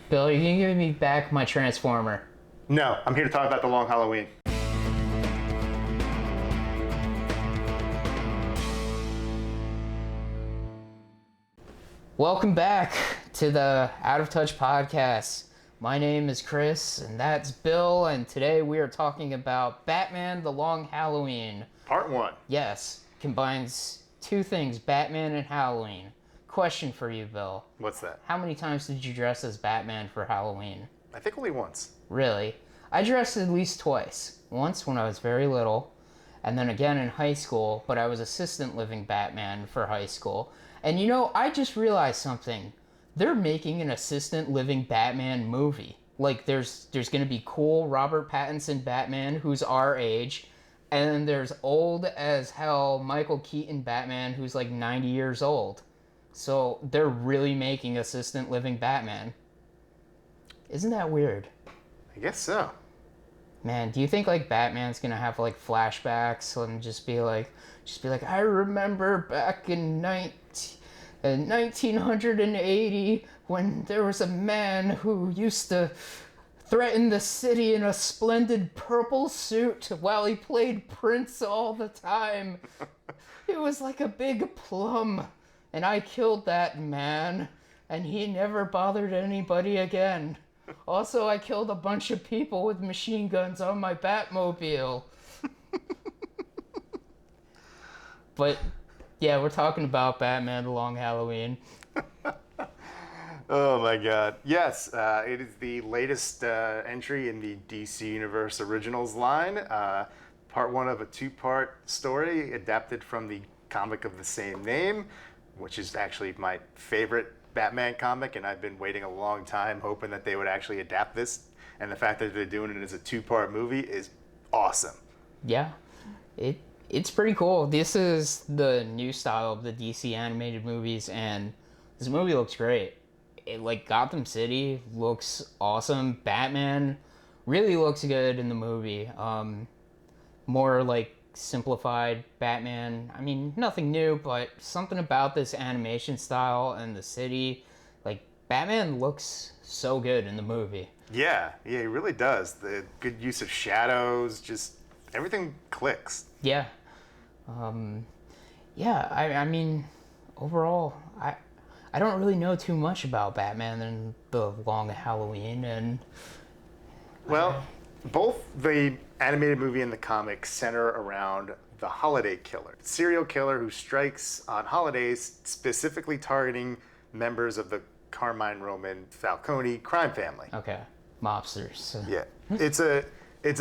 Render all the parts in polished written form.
Bill, you can give me back my Transformer. No, I'm here to talk about The Long Halloween. Welcome back to the Out of Touch podcast. My name is Chris, and that's Bill, and today we are talking about Batman The Long Halloween. Part 1. Yes, combines two things, Batman and Halloween. Question for you, Bill. What's that? How many times did you dress as Batman for Halloween? I think only once. Really? I dressed at least twice. Once when I was very little, and then again in high school, but I was assistant living Batman for high school. And you know, I just realized something. They're making an assistant living Batman movie. Like, there's going to be cool Robert Pattinson Batman, who's our age, and then there's old as hell Michael Keaton Batman, who's like 90 years old. So they're really making assistant living Batman. Isn't that weird? I guess so. Man, do you think like Batman's gonna have like flashbacks and just be like, I remember back in 1980 when there was a man who used to threaten the city in a splendid purple suit while he played Prince all the time. It was like a big plum, and I killed that man, and he never bothered anybody again. Also, I killed a bunch of people with machine guns on my Batmobile. But, yeah, we're talking about Batman The Long Halloween. Oh my god. Yes, it is the latest entry in the DC Universe Originals line. Part 1 of a 2-part story adapted from the comic of the same name, which is actually my favorite Batman comic, and I've been waiting a long time hoping that they would actually adapt this, and the fact that they're doing it as a 2-part movie is awesome. Yeah, it's pretty cool. This is the new style of the DC animated movies, and this movie looks great. Like, Gotham City looks awesome. Batman really looks good in the movie. More like simplified Batman. I mean, nothing new, but something about this animation style and the city. Like, Batman looks so good in the movie. Yeah, he really does. The good use of shadows, just everything clicks. Yeah. I mean, overall, I don't really know too much about Batman and the Long Halloween, and well, both the animated movie and the comic center around the holiday killer, serial killer who strikes on holidays, specifically targeting members of the Carmine Roman Falcone crime family. okay, mobsters. Yeah, it's a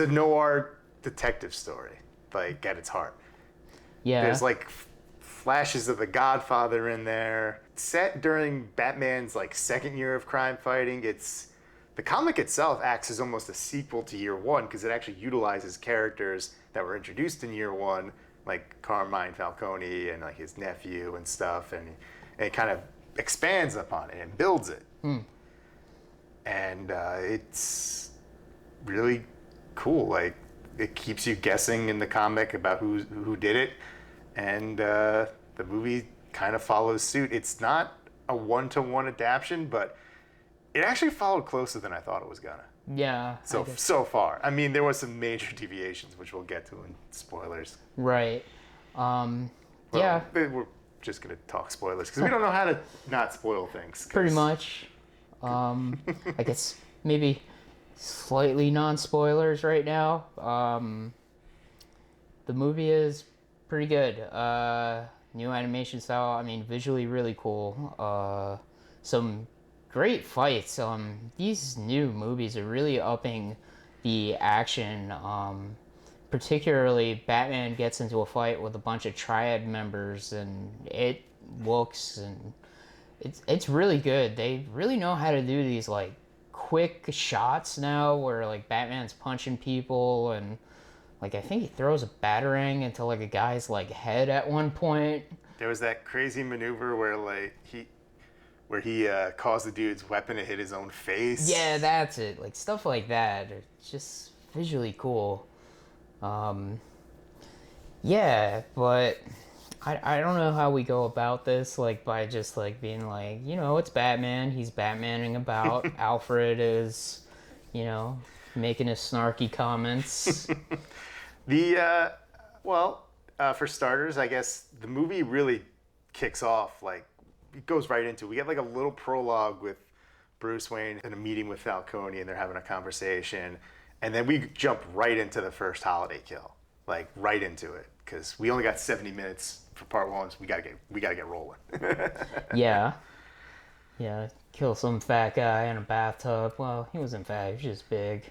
noir detective story, like at its heart. Yeah. There's like flashes of The Godfather in there. Set during Batman's like second year of crime fighting. The comic itself acts as almost a sequel to Year One because it actually utilizes characters that were introduced in Year One, like Carmine Falcone and like his nephew and stuff, and it kind of expands upon it and builds it. And it's really cool. Like, it keeps you guessing in the comic about who did it, and the movie kind of follows suit. It's not a one-to-one adaptation, but it actually followed closer than I thought it was gonna. Yeah. So far. I mean, there was some major deviations, which we'll get to in spoilers. Right. Well, yeah. We're just gonna talk spoilers because we don't know how to not spoil things. Pretty much. I guess maybe slightly non-spoilers right now. The movie is pretty good. New animation style. I mean, visually really cool. Some great fights. These new movies are really upping the action. Particularly, Batman gets into a fight with a bunch of Triad members, and it looks and it's really good. They really know how to do these like quick shots now, where like Batman's punching people, and like I think he throws a batarang into like a guy's like head at one point. There was that crazy maneuver where he caused the dude's weapon to hit his own face. Yeah, that's it. Like stuff like that. It's just visually cool. Yeah, but I don't know how we go about this, like by just like being like, it's Batman. He's Batmaning about. Alfred is, you know, making his snarky comments. The for starters, I guess the movie really kicks off like it goes right into. We get like a little prologue with Bruce Wayne in a meeting with Falcone, and they're having a conversation, and then we jump right into the first holiday kill, like right into it, because we only got 70 minutes for part one, so we gotta get rolling. Yeah. Yeah, kill some fat guy in a bathtub. Well, he wasn't fat, he was just big.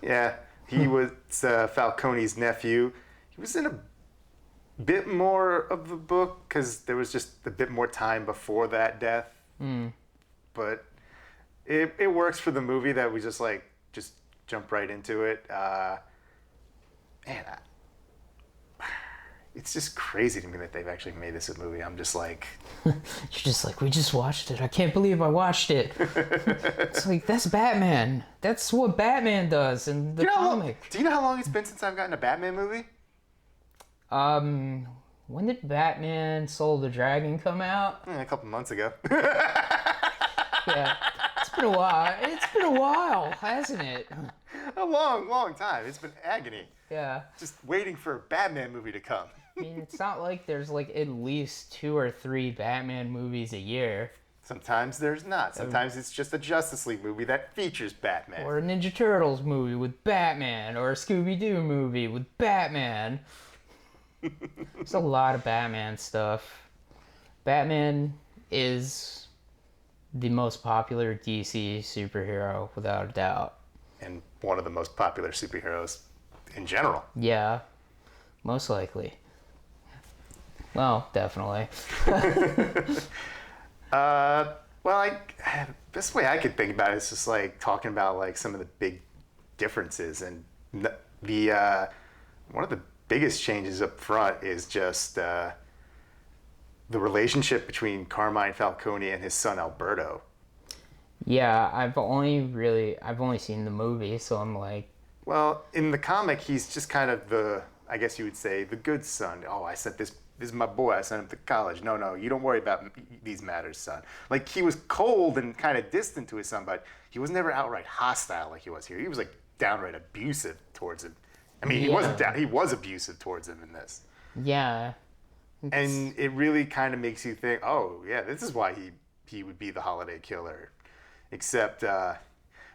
Yeah, he was Falcone's nephew. He was in a bit more of the book because there was just a bit more time before that death. But it works for the movie that we just jump right into it. Man, it's just crazy to me that they've actually made this a movie. I'm just like... You're just like, we just watched it. I can't believe I watched it. It's like, that's Batman. That's what Batman does in the comic. Do you know how long it's been since I've gotten a Batman movie? When did Batman Soul of the Dragon come out? A couple months ago. Yeah, it's been a while. It's been a while, hasn't it? A long time. It's been agony. Yeah. Just waiting for a Batman movie to come. I mean, it's not like there's like at least 2 or 3 Batman movies a year. Sometimes there's not. Sometimes it's just a Justice League movie that features Batman. Or a Ninja Turtles movie with Batman. Or a Scooby-Doo movie with Batman. There's a lot of Batman stuff. Batman is the most popular DC superhero, without a doubt. And one of the most popular superheroes in general. Yeah, most likely. Well, definitely. Best way I could think about it is just like talking about like some of the big differences, and the one of the biggest changes up front is just the relationship between Carmine Falcone and his son Alberto. Yeah, I've only seen the movie, so I'm like... Well, in the comic, he's just kind of I guess you would say, the good son. Oh, I sent this is my boy, I sent him to college. No, you don't worry about these matters, son. Like, he was cold and kind of distant to his son, but he was never outright hostile like he was here. He was like downright abusive towards him. I mean, he was abusive towards him in this. Yeah. And it really kind of makes you think, oh, yeah, this is why he would be the holiday killer. Except,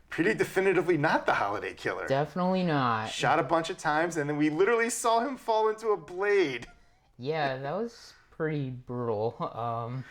pretty definitively not the holiday killer. Definitely not. Shot a bunch of times, and then we literally saw him fall into a blade. Yeah, that was pretty brutal.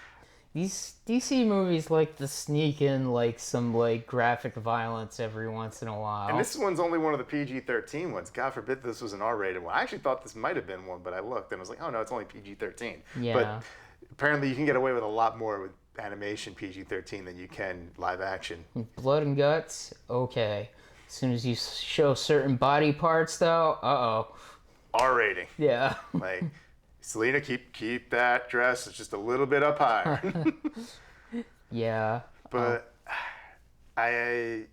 These DC movies like to sneak in like some like graphic violence every once in a while. And this one's only one of the PG-13 ones. God forbid this was an R-rated one. I actually thought this might have been one, but I looked and I was like, oh no, it's only PG-13. Yeah. But apparently you can get away with a lot more with animation PG-13 than you can live action. Blood and guts, okay. As soon as you show certain body parts, though, uh-oh. R-rating. Yeah. Like, Selena, keep that dress just a little bit up higher. Yeah. But I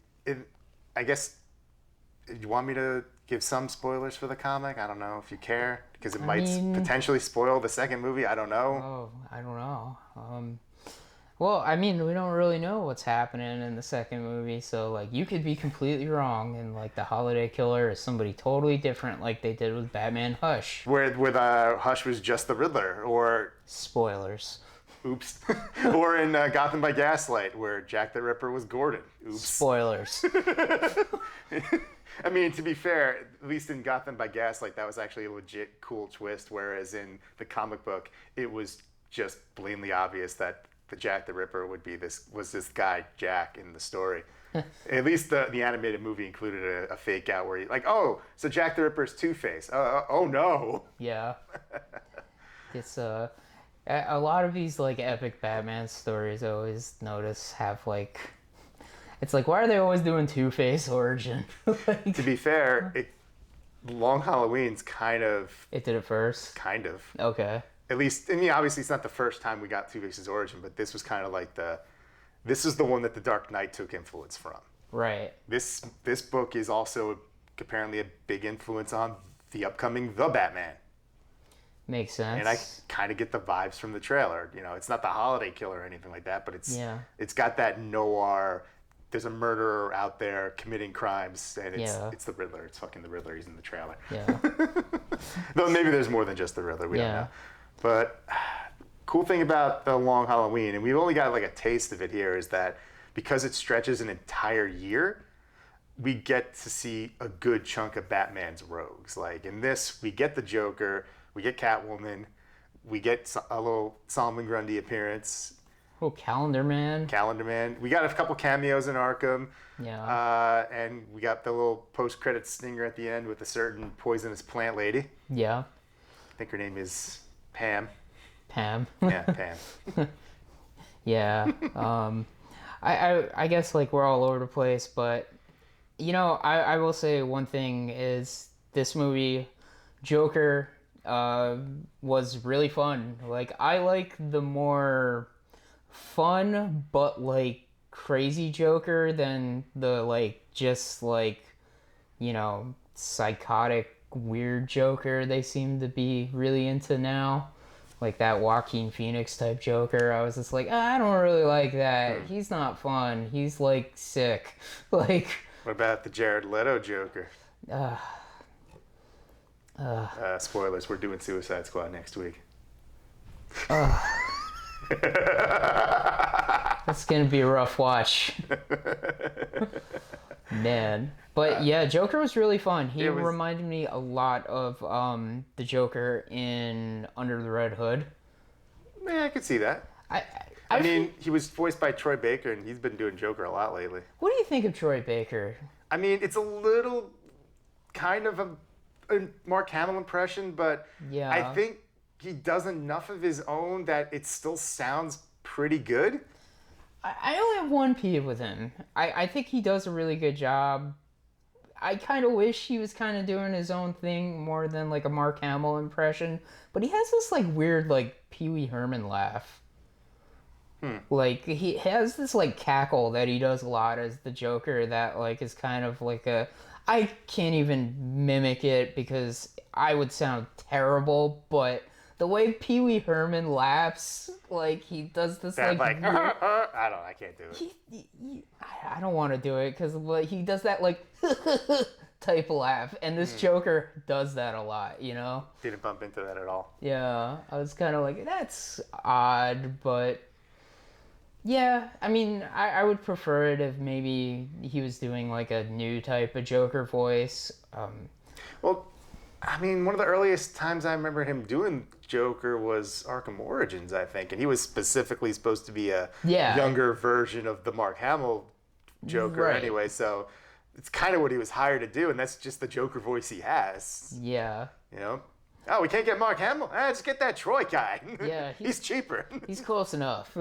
guess, you want me to give some spoilers for the comic? I don't know if you care, because it might potentially spoil the second movie. I don't know. Oh, I don't know. Well, I mean, we don't really know what's happening in the second movie, so, like, you could be completely wrong, and, like, the holiday killer is somebody totally different, like they did with Batman Hush. Where the Hush was just the Riddler, or... Spoilers. Oops. Or in Gotham by Gaslight, where Jack the Ripper was Gordon. Oops. Spoilers. I mean, to be fair, at least in Gotham by Gaslight, that was actually a legit cool twist, whereas in the comic book, it was just blatantly obvious that the Jack the Ripper was this guy, Jack, in the story. At least the animated movie included a fake out where oh, so Jack the Ripper's Two-Face. Oh no. Yeah. It's a lot of these like epic Batman stories I always notice have like, it's like, why are they always doing Two-Face origin? Like, to be fair, Long Halloween's kind of... It did it first? Kind of. Okay. At least, I mean, obviously it's not the first time we got Two-Face's origin, but this was kind of like this is the one that the Dark Knight took influence from. Right. This book is also apparently a big influence on the upcoming The Batman. Makes sense. And I kind of get the vibes from the trailer. You know, it's not the holiday killer or anything like that, but it's got that noir. There's a murderer out there committing crimes, and it's the Riddler. It's fucking the Riddler. He's in the trailer. Yeah. Though maybe there's more than just the Riddler. We don't know. But cool thing about the Long Halloween, and we've only got like a taste of it here, is that because it stretches an entire year, we get to see a good chunk of Batman's rogues. Like in this, we get the Joker, we get Catwoman, we get a little Solomon Grundy appearance. Oh, Calendar Man. We got a couple cameos in Arkham. Yeah. And we got the little post-credit stinger at the end with a certain poisonous plant lady. Yeah. I think her name is Pam. Pam. Yeah, Pam. Yeah. I guess like we're all over the place, but you know, I will say one thing is this movie, Joker, was really fun. Like I like the more fun but like crazy Joker than the like just like, you know, psychotic weird Joker they seem to be really into now. Like that Joaquin Phoenix type Joker, I was just like, I don't really like that. He's not fun. He's like sick. Like, what about the Jared Leto Joker? Spoilers, we're doing Suicide Squad next week. That's gonna be a rough watch. Man. But yeah, Joker was really fun. He reminded me a lot of the Joker in Under the Red Hood. Yeah, I could see that. I mean, he was voiced by Troy Baker, and he's been doing Joker a lot lately. What do you think of Troy Baker? I mean, it's a little kind of a Mark Hamill impression, but yeah. I think he does enough of his own that it still sounds pretty good. I only have one peeve with him. I think he does a really good job. I kind of wish he was kind of doing his own thing more than like a Mark Hamill impression. But he has this like weird like Pee Wee Herman laugh. Like he has this like cackle that he does a lot as the Joker that like is kind of like I can't even mimic it because I would sound terrible, but the way Pee Wee Herman laughs, like he does this that, like weird, I can't do it. I don't want to do it because he does that like type of laugh, and this Joker does that a lot, you know? Didn't bump into that at all. Yeah, I was kind of like, that's odd, but yeah, I mean, I would prefer it if maybe he was doing like a new type of Joker voice. Well, I mean, one of the earliest times I remember him doing Joker was Arkham Origins, I think, and he was specifically supposed to be a younger version of the Mark Hamill Joker anyway, so it's kind of what he was hired to do, and that's just the Joker voice he has. Yeah. You know? Oh, we can't get Mark Hamill? Just get that Troy guy. Yeah. He's cheaper. He's close enough.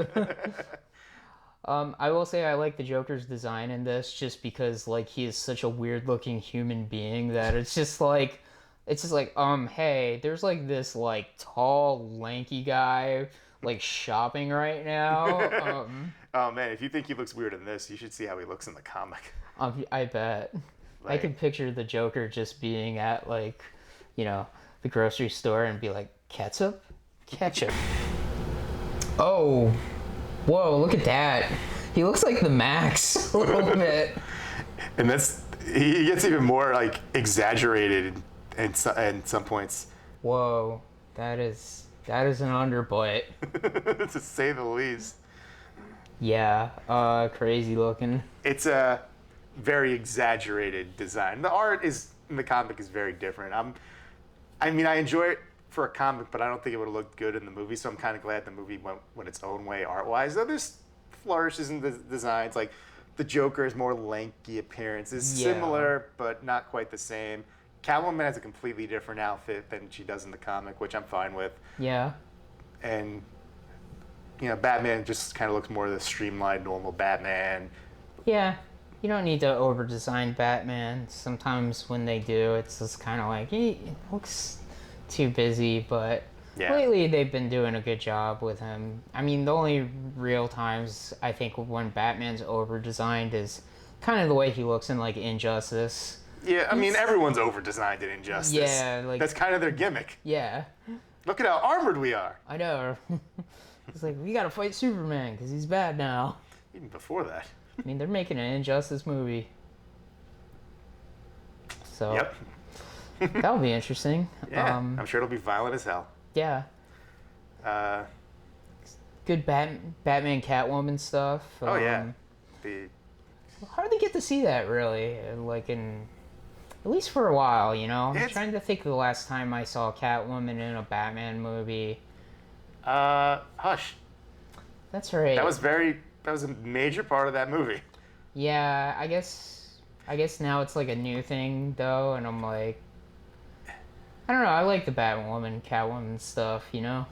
I will say I like the Joker's design in this just because, like, he is such a weird-looking human being that it's just like, hey, there's, like, this, like, tall, lanky guy, like, shopping right now. Oh, man, if you think he looks weird in this, you should see how he looks in the comic. I bet. Like, I can picture the Joker just being at, like, you know, the grocery store and be like, ketchup? Ketchup. Oh. Whoa, look at that. He looks like the Max a little bit. And he gets even more, like, exaggerated in some points. Whoa, that is an underbutt. To say the least. Yeah, crazy looking. It's a very exaggerated design. The art in the comic is very different. I mean, I enjoy it for a comic, but I don't think it would have looked good in the movie, so I'm kind of glad the movie went its own way art-wise. Though there's flourishes in the designs, like the Joker's more lanky appearance is similar, but not quite the same. Catwoman has a completely different outfit than she does in the comic, which I'm fine with. Yeah. And, you know, Batman just kind of looks more the streamlined, normal Batman. Yeah. You don't need to over-design Batman. Sometimes when they do, it's just kind of like, he looks too busy, but lately they've been doing a good job with him. I mean, the only real times I think when Batman's over-designed is kind of the way he looks in, like, Injustice. Yeah, I mean, everyone's over-designed in Injustice. Yeah, like... That's kind of their gimmick. Yeah. Look at how armored we are. I know. It's like, we gotta fight Superman because he's bad now. Even before that. I mean, they're making an Injustice movie. So, Yep. that'll be interesting. Yeah, I'm sure it'll be violent as hell. Yeah. Good Batman Catwoman stuff. Oh, yeah. The Hardly get to see that, really. Like, at least for a while, you know? I'm It's- trying to think of the last time I saw Catwoman in a Batman movie. Hush. That's right. That was a major part of that movie. Yeah, I guess now it's like a new thing, though, and I'm like... I don't know, I like the Batwoman, Catwoman stuff, you know?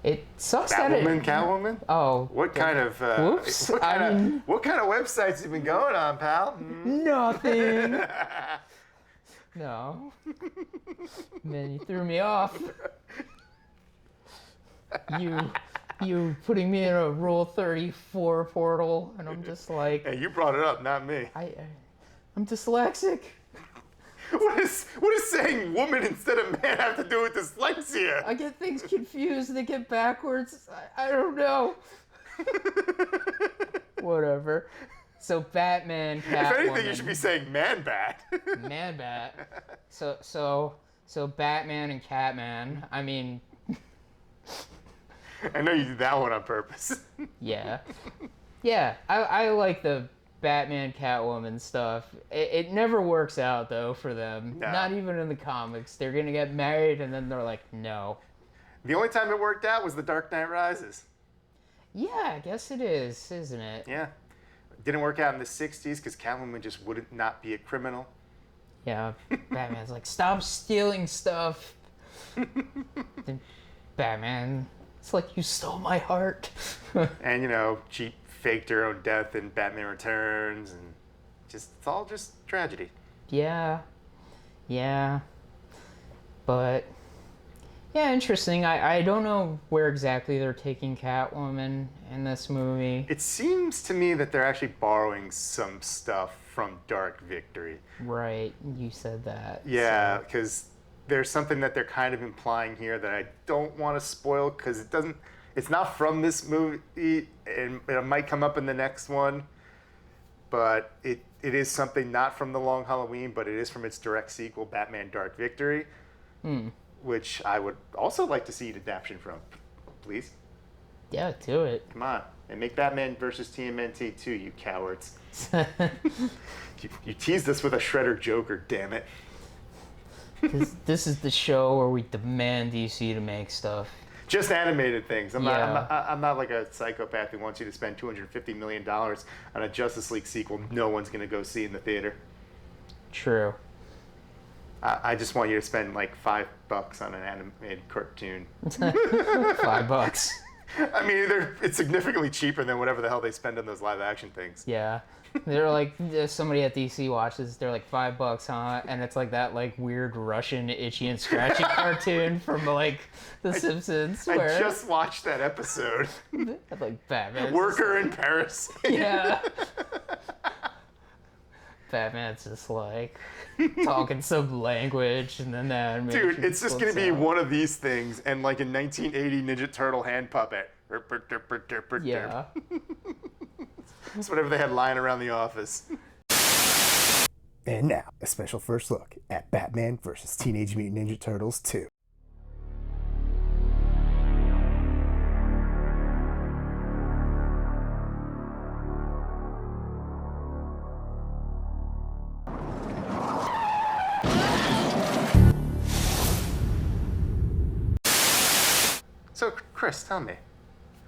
It sucks that it... Catwoman? Oh. What kind of Whoops. what kind of websites you been going on, pal? Nothing. No. Man, you threw me off. You putting me in a Rule 34 portal, and I'm just like... Hey, you brought it up, not me. I'm dyslexic. What is saying woman instead of man have to do with dyslexia? I get things confused, they get backwards. I don't know. Whatever. So Batman, Catwoman. If anything, you should be saying man-bat. Man-Bat. So Batman and Catman. I mean, I know you did that one on purpose. yeah. Yeah, I like the Batman, Catwoman stuff. It never works out, though, for them. No. Not even in the comics. They're gonna get married, and then they're like, no. The only time it worked out was The Dark Knight Rises. Yeah, I guess it is, isn't it? Yeah. Didn't work out in the 60s because Catwoman just wouldn't not be a criminal. Yeah, Batman's like, stop stealing stuff. Then Batman, it's like, you stole my heart. And, she faked her own death in Batman Returns, and it's all just tragedy. Yeah. But, yeah, interesting. I don't know where exactly they're taking Catwoman in this movie. It seems to me that they're actually borrowing some stuff from Dark Victory. Right, you said that. Yeah, so- because there's something that they're kind of implying here that I don't want to spoil because it's not from this movie, and it might come up in the next one, but it is something not from The Long Halloween, but it is from its direct sequel, Batman Dark Victory, which I would also like to see an adaptation from. Please. Yeah, do it. Come on. And make Batman versus TMNT too, you cowards. You teased us with a Shredder Joker, damn it. This is the show where we demand DC to make stuff. Just animated things. I'm Yeah. not like a psychopath who wants you to spend $250 million on a Justice League sequel no one's going to go see in the theater. True. I just want you to spend like $5 on an animated cartoon. $5. I mean, it's significantly cheaper than whatever the hell they spend on those live action things. Yeah. They're like, somebody at DC watches, they're like, $5, huh? And it's like that like weird Russian itchy and scratchy cartoon from like The Simpsons. Where I just watched that episode. like Batman. Worker in Paris. Yeah. Batman's just like talking some language, and then that animation Dude, it's just going to flips be out. one of these things and like a 1980 Ninja Turtle hand puppet. Yeah. It's whatever they had lying around the office. And now, a special first look at Batman vs. Teenage Mutant Ninja Turtles 2. So, Chris, tell me,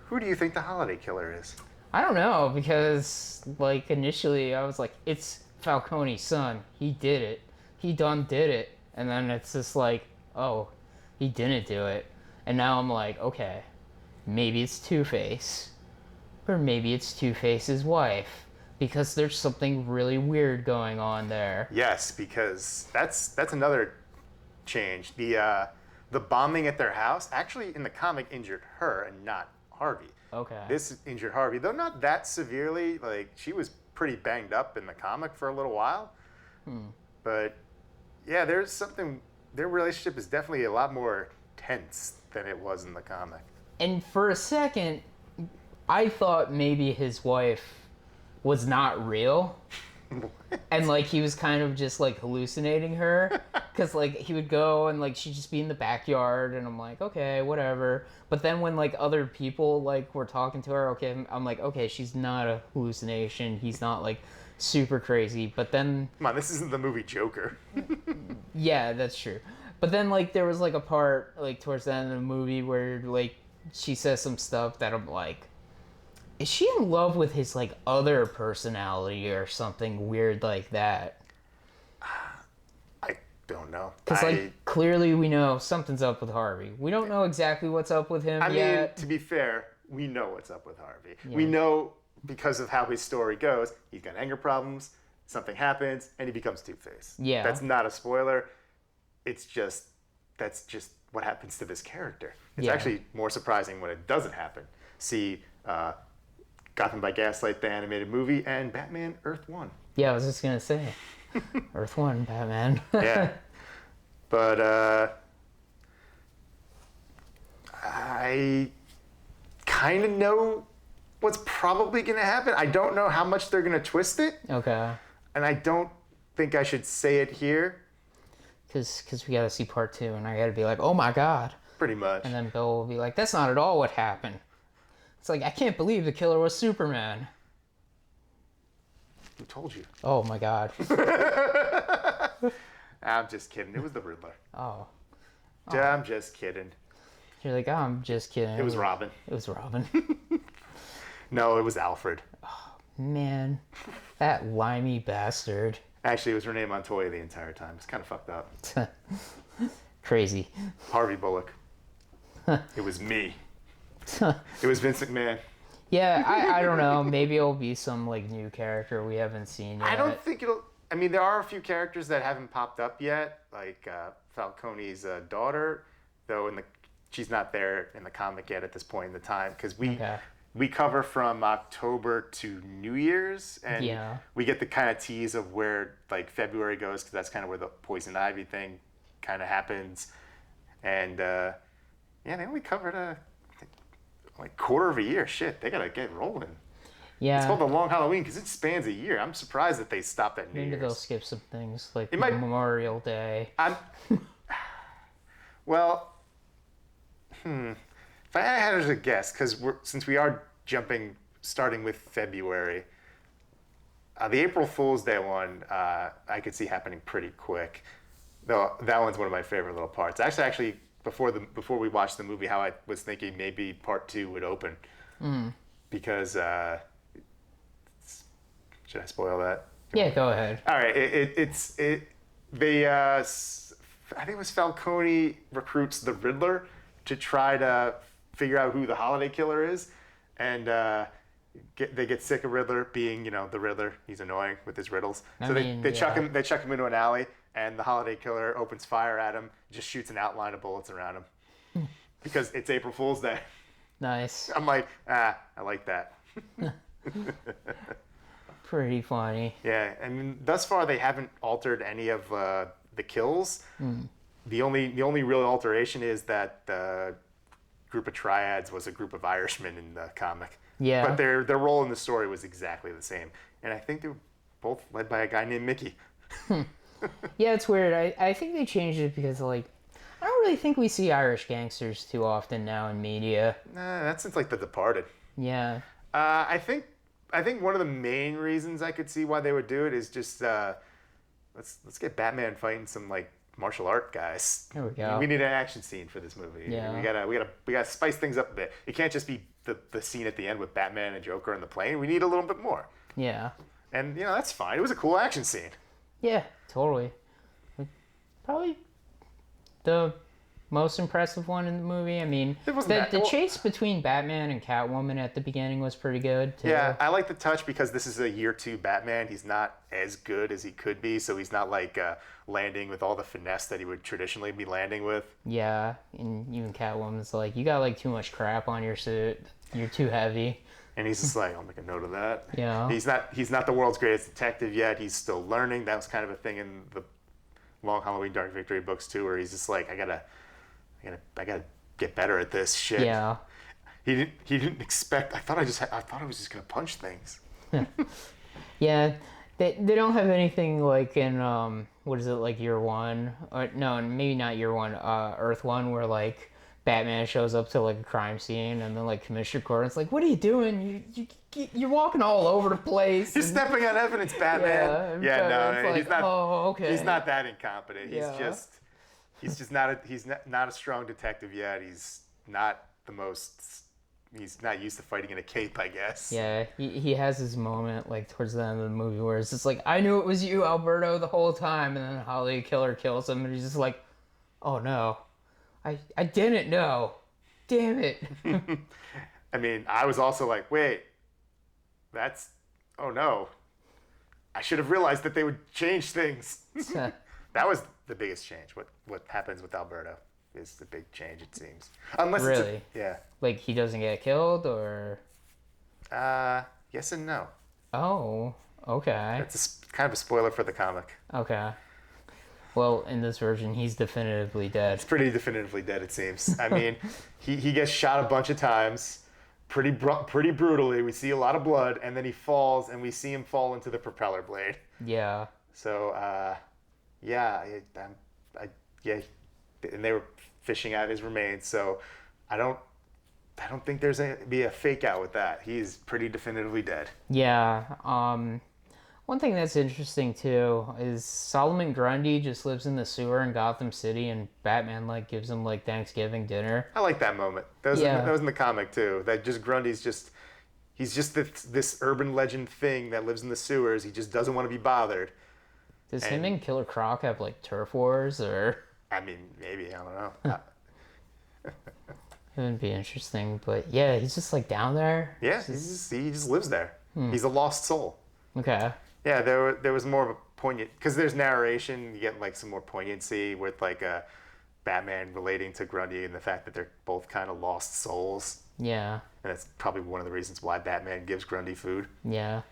who do you think the holiday killer is? I don't know, because like initially I was like, it's Falcone's son. He did it. He done did it. And then it's just like, oh, he didn't do it. And now I'm like, okay, maybe it's Two-Face. Or maybe it's Two-Face's wife. Because there's something really weird going on there. Yes, because that's another change. The bombing at their house actually in the comic injured her and not Harvey. Okay. This injured Harvey, though not that severely. Like, she was pretty banged up in the comic for a little while. But yeah, there's something. Their relationship is definitely a lot more intense than it was in the comic. And for a second, I thought maybe his wife was not real. And like he was kind of just like hallucinating her, because like he would go and like she'd just be in the backyard, and I'm like, okay, whatever. But then when like other people like were talking to her, okay, I'm like, okay, she's not a hallucination. He's not like super crazy. But then Come on, this isn't the movie Joker. yeah, that's true. But then like there was like a part like towards the end of the movie where like she says some stuff that I'm like, is she in love with his, like, other personality or something weird like that? I don't know. Because, like, clearly we know something's up with Harvey. We don't know exactly what's up with him I yet. mean, to be fair, we know what's up with Harvey. Yeah. We know because of how his story goes, he's got anger problems, something happens, and he becomes Two-Face. Yeah. That's not a spoiler. That's just what happens to this character. It's actually more surprising when it doesn't happen. See, Gotham by Gaslight, the animated movie, and Batman Earth 1. Yeah, I was just going to say. Earth 1, Batman. Yeah. But I kind of know what's probably going to happen. I don't know how much they're going to twist it. Okay. And I don't think I should say it here. Because we got to see part 2, and I got to be like, oh my god. Pretty much. And then Bill will be like, that's not at all what happened. It's like, I can't believe the killer was Superman. Who told you? Oh my god. I'm just kidding. It was the Riddler. Oh. I'm just kidding. You're like, oh, I'm just kidding. It was Robin. It was Robin. No, it was Alfred. Man, that limey bastard. Actually, it was Renee Montoya the entire time. It's kind of fucked up. Crazy. Harvey Bullock. It was me. It was Vince McMahon. Yeah, I don't know. Maybe it'll be some like new character we haven't seen yet. I don't think it'll. I mean, there are a few characters that haven't popped up yet, like Falcone's daughter, though she's not there in the comic yet at this point in the time, because we cover from October to New Year's, and we get the kind of tease of where like February goes, because that's kind of where the Poison Ivy thing kind of happens, and they only covered like quarter of a year. Shit, they gotta get rolling. Yeah. It's called the Long Halloween because it spans a year. I'm surprised that they stopped at New Year's. Maybe they'll skip some things like Memorial Day. Well, if I had to guess, because since we are starting with February, the April Fool's Day one I could see happening pretty quick. Though that one's one of my favorite little parts. Actually, before we watched the movie, how I was thinking maybe part 2 would open, because should I spoil that? Yeah, go ahead. All right, I think it was Falcone recruits the Riddler to try to figure out who the holiday killer is, and they get sick of Riddler being, the Riddler. He's annoying with his riddles. They chuck him into an alley, and the holiday killer opens fire at him, just shoots an outline of bullets around him, because it's April Fool's Day. Nice. I'm like, I like that. Pretty funny. Yeah, I mean, thus far they haven't altered any of the kills. The only real alteration is that the group of triads was a group of Irishmen in the comic. Yeah. But their role in the story was exactly the same, and I think they were both led by a guy named Mickey. Yeah, it's weird. I think they changed it because like I don't really think we see Irish gangsters too often now in media. Nah, that's since like The Departed. Yeah. I think one of the main reasons I could see why they would do it is just let's get Batman fighting some like martial art guys. There we go. We need an action scene for this movie. Yeah. We gotta spice things up a bit. It can't just be the scene at the end with Batman and Joker on the plane. We need a little bit more. Yeah. And that's fine. It was a cool action scene. Yeah, totally. Probably the most impressive one in the movie. I mean, the chase between Batman and Catwoman at the beginning was pretty good, too. Yeah, I like the touch because this is a year 2 Batman. He's not as good as he could be, so he's not like landing with all the finesse that he would traditionally be landing with. Yeah, and even Catwoman's like, you got like too much crap on your suit. You're too heavy. And he's just like, I'll make a note of that. Yeah. He's not the world's greatest detective yet. He's still learning. That was kind of a thing in the Long Halloween Dark Victory books too, where he's just like, I I gotta get better at this shit. Yeah. He didn't expect. I thought I was just gonna punch things. Yeah. They don't have anything like in what is it, like Year One, or no, maybe not Year One, Earth One, where like Batman shows up to like a crime scene and then like Commissioner Gordon's like, "What are you doing? You're walking all over the place. You're stepping on evidence, Batman." Yeah, No, like, he's not. oh, okay. He's not that incompetent. Yeah. He's just not a strong detective yet. He's not used to fighting in a cape, I guess. Yeah, he has his moment like towards the end of the movie where it's just like, I knew it was you, Alberto, the whole time, and then Holly Killer kills him, and he's just like, oh no, I didn't know, damn it. I mean, I was also like, wait, oh no, I should have realized that they would change things. That was the biggest change. What happens with Alberto is the big change, it seems. Unless Really? Yeah. Like he doesn't get killed, or? Yes and no. Oh, okay. That's kind of a spoiler for the comic. Okay. Well, in this version, he's definitively dead. It's pretty definitively dead, it seems. I mean, he gets shot a bunch of times, pretty brutally. We see a lot of blood, and then he falls, and we see him fall into the propeller blade. Yeah. So, yeah, and they were fishing out his remains. So, I don't think there's be a fake out with that. He's pretty definitively dead. Yeah. One thing that's interesting too is Solomon Grundy just lives in the sewer in Gotham City, and Batman like gives him like Thanksgiving dinner. I like that moment. That was in the comic too. That just Grundy's just he's just this urban legend thing that lives in the sewers. He just doesn't want to be bothered. Does him and Killer Croc have like turf wars, or? I mean, maybe, I don't know. It would be interesting, but yeah, he's just like down there. Yeah, he just lives there. He's a lost soul. Okay. Yeah, there was more of a poignant, because there's narration. You get like some more poignancy with like Batman relating to Grundy and the fact that they're both kind of lost souls. Yeah. And that's probably one of the reasons why Batman gives Grundy food. Yeah.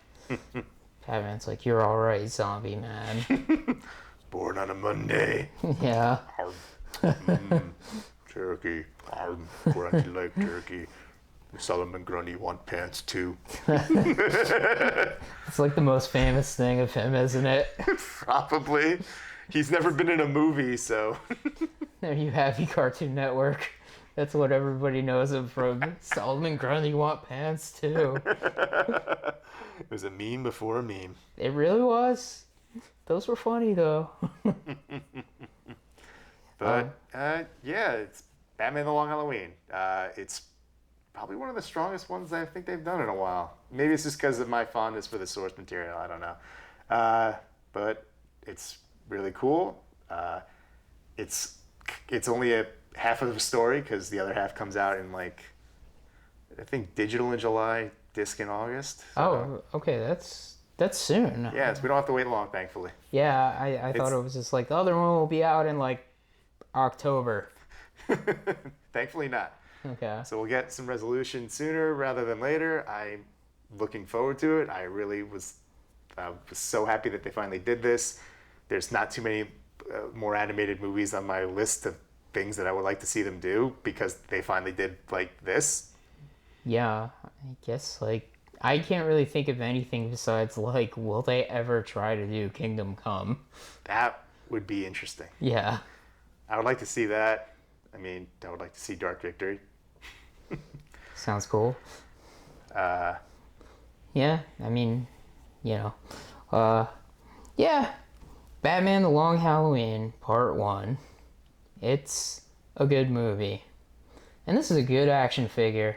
Batman's like, you're all right, zombie man. Born on a Monday. Yeah. Turkey. Grundy like turkey. Solomon Grundy want pants too. It's like the most famous thing of him, isn't it? Probably. He's never been in a movie, so. There you have your Cartoon Network. That's what everybody knows him from. Solomon Grundy want pants too. It was a meme before a meme. It really was. Those were funny though. But yeah, it's Batman: The Long Halloween. It's probably one of the strongest ones I think they've done in a while. Maybe it's just because of my fondness for the source material. I don't know. But it's really cool. It's only a half of the story because the other half comes out in like I think digital in July, disc in August. So. Oh, okay, that's soon. Yeah, we don't have to wait long, thankfully. Yeah, I thought it was just like the other one will be out in like October. Thankfully not. Okay. So we'll get some resolution sooner rather than later. I'm looking forward to it. I really was so happy that they finally did this. There's not too many more animated movies on my list of things that I would like to see them do because they finally did like this. Yeah, I guess like I can't really think of anything besides like, will they ever try to do Kingdom Come? That would be interesting. Yeah. I would like to see that. I mean, I would like to see Dark Victory. Sounds cool. Yeah, I mean, you know, yeah, Batman: The Long Halloween Part 1. It's a good movie, and this is a good action figure.